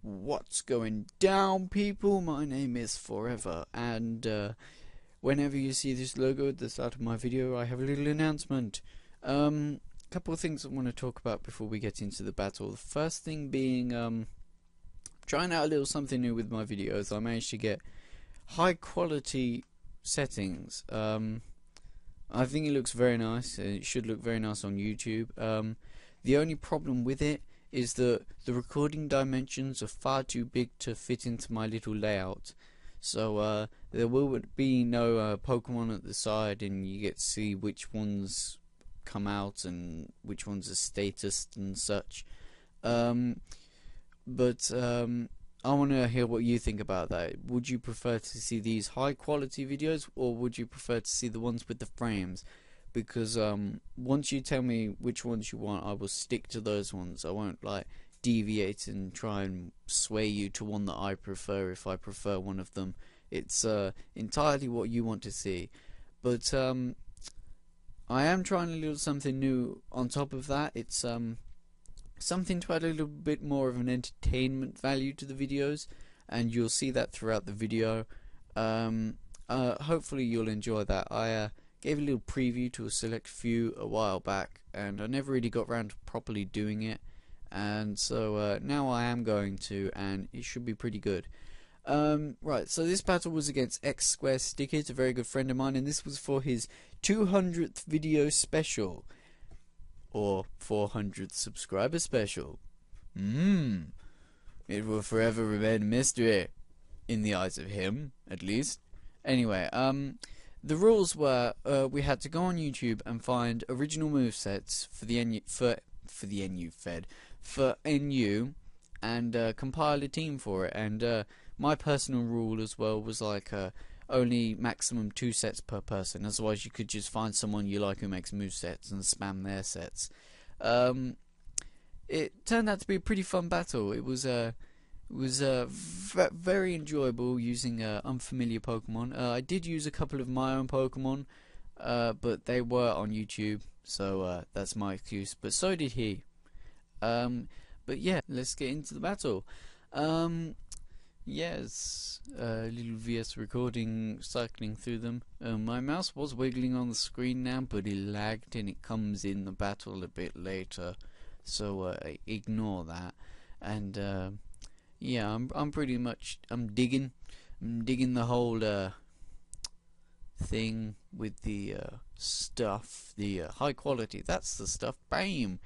What's going down, people? My name is Forever, and whenever you see this logo at the start of my video, I have a little announcement. Couple of things I want to talk about before we get into the battle. The first thing being, trying out a little something new with my videos. I managed to get high quality settings. I think it looks very nice. It should look very nice on YouTube. The only problem with it is that the recording dimensions are far too big to fit into my little layout. So there will be no Pokemon at the side, and you get to see which ones come out and which ones are statused and such. But I want to hear what you think about that. Would you prefer to see these high quality videos, or would you prefer to see the ones with the frames? Because once you tell me which ones you want, I will stick to those ones. I won't like deviate and try and sway you to one that I prefer if I prefer one of them. It's entirely what you want to see. But I am trying a little something new on top of that. It's something to add a little bit more of an entertainment value to the videos, and you'll see that throughout the video. Hopefully you'll enjoy that. I gave a little preview to a select few a while back, and I never really got around to properly doing it, and so now I am going to, and it should be pretty good. Right, so this battle was against XSquareStickIt, a very good friend of mine, and this was for his 200th video special, or 400th subscriber special. It will forever remain a mystery, in the eyes of him, at least. Anyway, the rules were we had to go on YouTube and find original movesets for the NU and compile a team for it. And my personal rule as well was like only maximum 2 sets per person. Otherwise, you could just find someone you like who makes movesets and spam their sets. It turned out to be a pretty fun battle. It was very enjoyable using unfamiliar Pokemon. I did use a couple of my own Pokemon, but they were on YouTube, so that's my excuse. But so did he. But yeah, let's get into the battle. Yes, little VS recording cycling through them. My mouse was wiggling on the screen now, but it lagged and it comes in the battle a bit later, so ignore that. And yeah, I'm pretty much digging the whole thing with the stuff, the high quality. That's the stuff. Bam!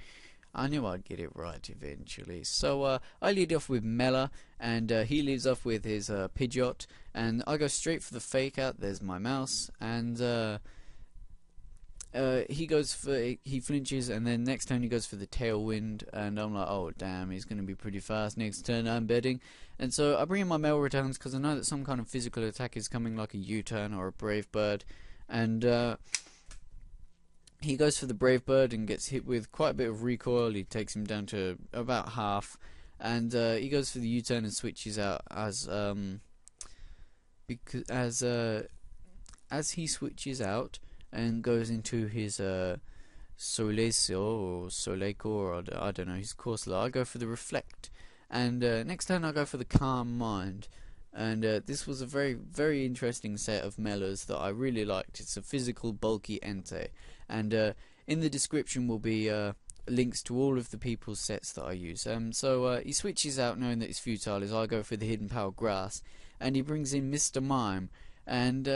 I knew I'd get it right eventually. So I lead off with Mela, and he leads off with his Pidgeot, and I go straight for the fake out. There's my mouse, and he flinches, and then next turn he goes for the Tailwind, and I'm like, oh damn, he's going to be pretty fast next turn, I'm betting. And so I bring in my Mel Returns because I know that some kind of physical attack is coming, like a U-turn or a Brave Bird, and he goes for the Brave Bird and gets hit with quite a bit of recoil. He takes him down to about half, and he goes for the U-turn and switches out as he switches out and goes into his Soleil or Soleilcore, or I don't know, his Corsola. I go for the Reflect, and next turn I go for the Calm Mind. And this was a very, very interesting set of Melas that I really liked. It's a physical, bulky Entei. And in the description will be links to all of the people's sets that I use. So he switches out knowing that it's futile as I go for the Hidden Power Grass. And he brings in Mr. Mime. And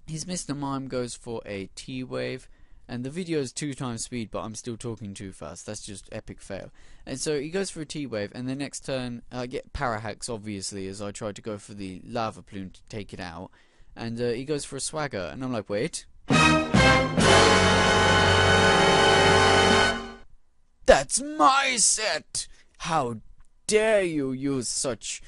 his Mr. Mime goes for a T-Wave. And the video is 2 times speed, but I'm still talking too fast. That's just epic fail. And so he goes for a T-Wave, and the next turn I get Parahacks, obviously, as I try to go for the Lava Plume to take it out. And he goes for a Swagger, and I'm like, wait. That's my set! How dare you use such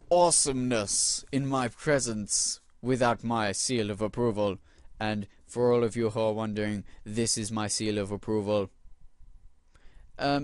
awesomeness in my presence without my seal of approval? And for all of you who are wondering, this is my seal of approval.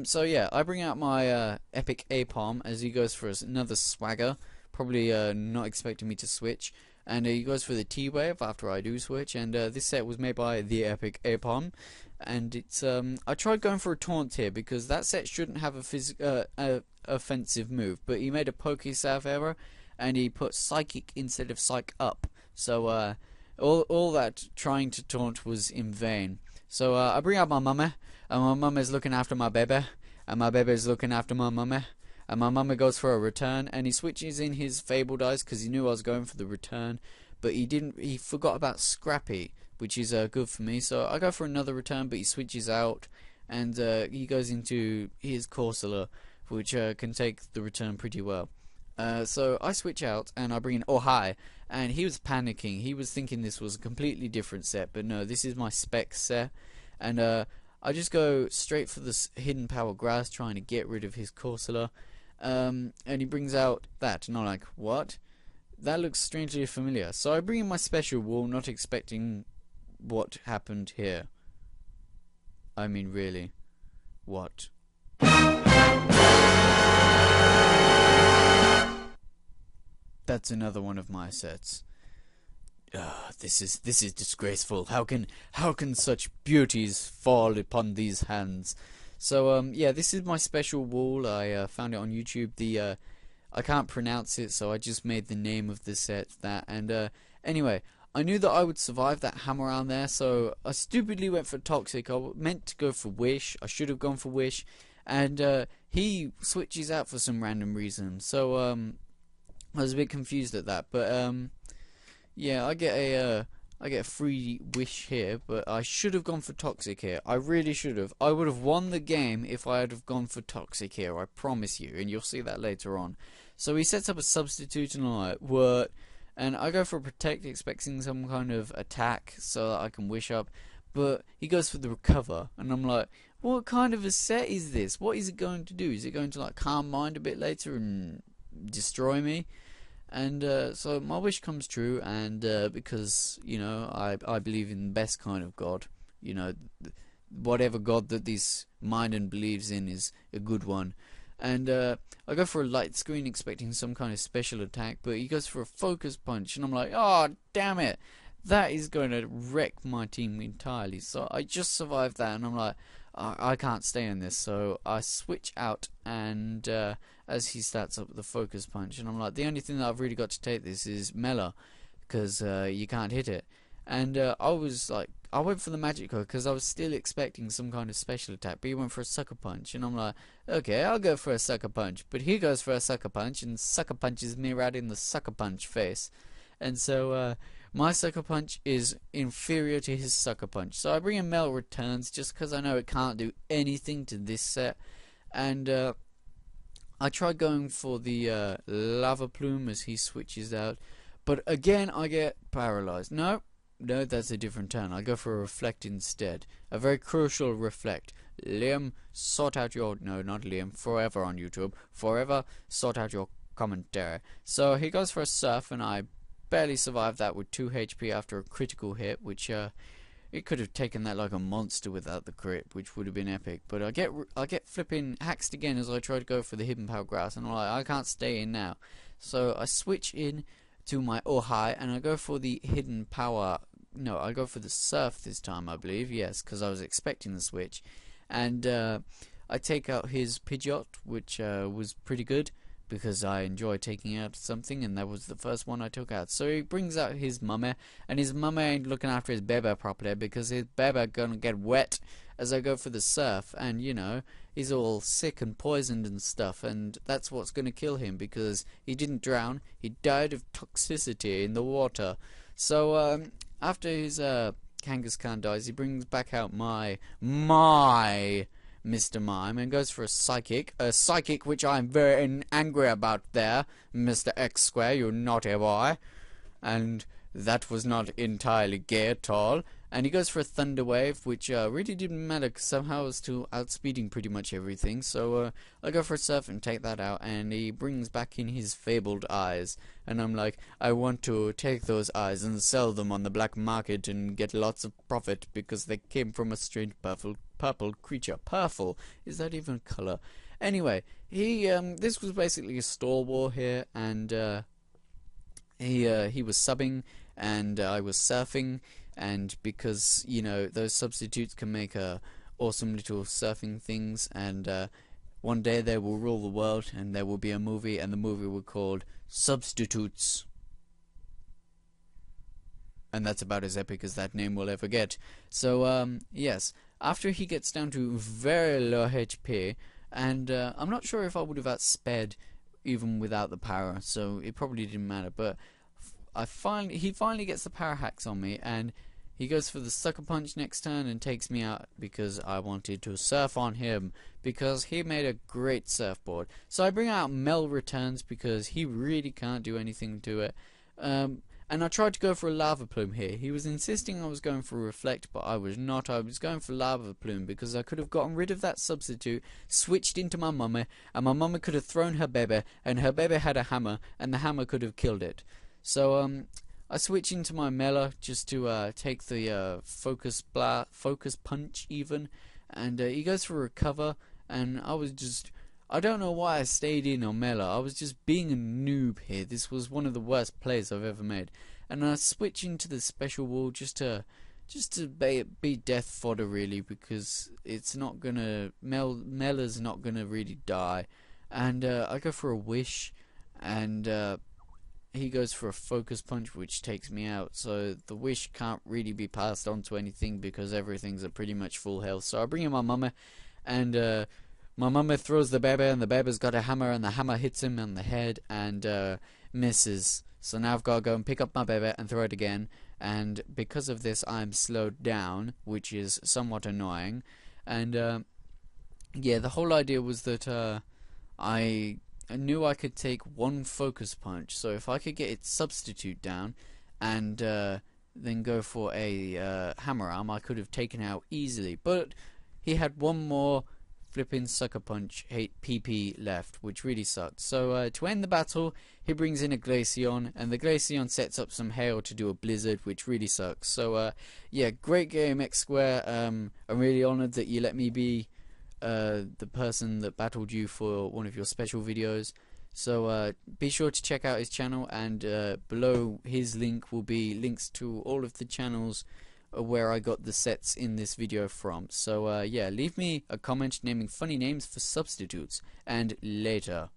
So yeah, I bring out my epic Apom as he goes for another Swagger, probably not expecting me to switch. and he goes for the T-Wave after I do switch, and this set was made by the Epic Apom, and it's I tried going for a taunt here because that set shouldn't have a offensive move, but he made a Pokesalve error and he put Psychic instead of Psych Up, so all that trying to taunt was in vain. So I bring out my mummy, and my mummy looking after my baby, and my baby is looking after my mummy. And my mummy goes for a return, and he switches in his Fabled Eyes because he knew I was going for the return, but he forgot about Scrappy, which is good for me. So I go for another return, but he switches out, and he goes into his Corsola, which can take the return pretty well. So I switch out, and I bring in Oh Hi, and he was panicking. He was thinking this was a completely different set, but no, this is my spec set, and I just go straight for this Hidden Power Grass, trying to get rid of his Corsola. And he brings out that, and I'm like, what? That looks strangely familiar. So I bring in my special wall, not expecting what happened here. I mean, really, what? That's another one of my sets. This is disgraceful. How can such beauties fall upon these hands? So yeah, this is my special wall. I found it on YouTube. I can't pronounce it, so I just made the name of the set that. And anyway, I knew that I would survive that hammer around there, so I stupidly went for Toxic. I meant to go for Wish. I should have gone for Wish, and he switches out for some random reason. So I was a bit confused at that, but yeah, I get a free Wish here, but I should have gone for Toxic here. I really should have. I would have won the game if I had have gone for Toxic here, I promise you, and you'll see that later on. So he sets up a substitute, and I'm like, what? And I go for Protect, expecting some kind of attack so that I can Wish up, but he goes for the Recover, and I'm like, what kind of a set is this? What is it going to do? Is it going to like Calm Mind a bit later and destroy me? And so my wish comes true, and because, you know, I believe in the best kind of God, you know, whatever God that this Minden believes in is a good one. And I go for a light screen expecting some kind of special attack, but he goes for a focus punch, and I'm like, oh damn it, that is going to wreck my team entirely. So I just survived that, and I'm like, I can't stay in this, so I switch out, and as he starts up with the focus punch, and I'm like, the only thing that I've really got to take this is Mela, because you can't hit it. And I was like, I went for the magic code because I was still expecting some kind of special attack, but he went for a sucker punch, and I'm like, okay, I'll go for a sucker punch. But he goes for a sucker punch, and sucker punches me right in the sucker punch face. And so my sucker punch is inferior to his sucker punch. So I bring in Mel Returns just because I know it can't do anything to this set. And I tried going for the Lava Plume as he switches out, but again I get paralyzed. No, that's a different turn. I go for a Reflect instead. A very crucial Reflect. Liam, sort out your... No, not Liam. Forever on YouTube. Forever, sort out your commentary. So he goes for a Surf, and I barely survived that with 2 HP after a critical hit, which it could have taken that like a monster without the crit, which would have been epic. But I get flipping haxed again as I try to go for the Hidden Power Grass, and I'm like, I can't stay in now. So I switch in to my Ohai, and I go for the Hidden Power. No, I go for the Surf this time, I believe. Yes, because I was expecting the switch. And I take out his Pidgeot, which was pretty good, because I enjoy taking out something, and that was the first one I took out. So he brings out his mummy, and his mummy ain't looking after his baby properly, because his baby gonna get wet as I go for the Surf, and you know, he's all sick and poisoned and stuff, and that's what's gonna kill him, because he didn't drown, he died of toxicity in the water. So after his Kangaskhan dies, he brings back out my Mr. Mime, and goes for a Psychic which I'm very angry about there, Mr. XSquare, you naughty boy. And that was not entirely gay at all. And he goes for a Thunder Wave, which really didn't matter, because somehow I was still outspeeding pretty much everything. So I go for a Surf and take that out, and he brings back in his Fabled Eyes. And I'm like, I want to take those eyes and sell them on the black market and get lots of profit, because they came from a strange purple creature. Purple? Is that even color? Anyway, this was basically a stall war here, and he was subbing and I was surfing, and because those substitutes can make awesome little surfing things, and one day they will rule the world, and there will be a movie, and the movie will be called Substitutes. And that's about as epic as that name will ever get. So, yes, after he gets down to very low HP, and I'm not sure if I would have outsped even without the power, so it probably didn't matter, but he finally gets the power hacks on me, and he goes for the sucker punch next turn and takes me out because I wanted to surf on him because he made a great surfboard. So I bring out Mel Returns because he really can't do anything to it. And I tried to go for a lava plume here. He was insisting I was going for a reflect, but I was not. I was going for lava plume because I could have gotten rid of that substitute, switched into my mummy, and my mummy could have thrown her baby, and her baby had a hammer, and the hammer could have killed it. So I switch into my Mela just to take the focus punch even, and he goes for recover, and I don't know why I stayed in on Mela. I was just being a noob here. This was one of the worst plays I've ever made. And I switch into the special wall just to be death fodder really, because it's not gonna Mela's not gonna really die. And I go for a wish, and he goes for a focus punch, which takes me out. So the wish can't really be passed on to anything because everything's at pretty much full health. So I bring in my mummy, and my mummy throws the baby, and the baby's got a hammer, and the hammer hits him on the head and misses. So now I've got to go and pick up my baby and throw it again, and because of this I'm slowed down, which is somewhat annoying. And yeah, the whole idea was that I knew I could take one focus punch, so if I could get its substitute down and then go for a hammer arm, I could have taken out easily. But he had one more flipping sucker punch PP left, which really sucked. So to end the battle, he brings in a Glaceon, and the Glaceon sets up some hail to do a blizzard, which really sucks. So yeah, great game, XSquare. I'm really honoured that you let me be the person that battled you for one of your special videos. So be sure to check out his channel, and below his link will be links to all of the channels where I got the sets in this video from. So yeah, leave me a comment naming funny names for substitutes, and later.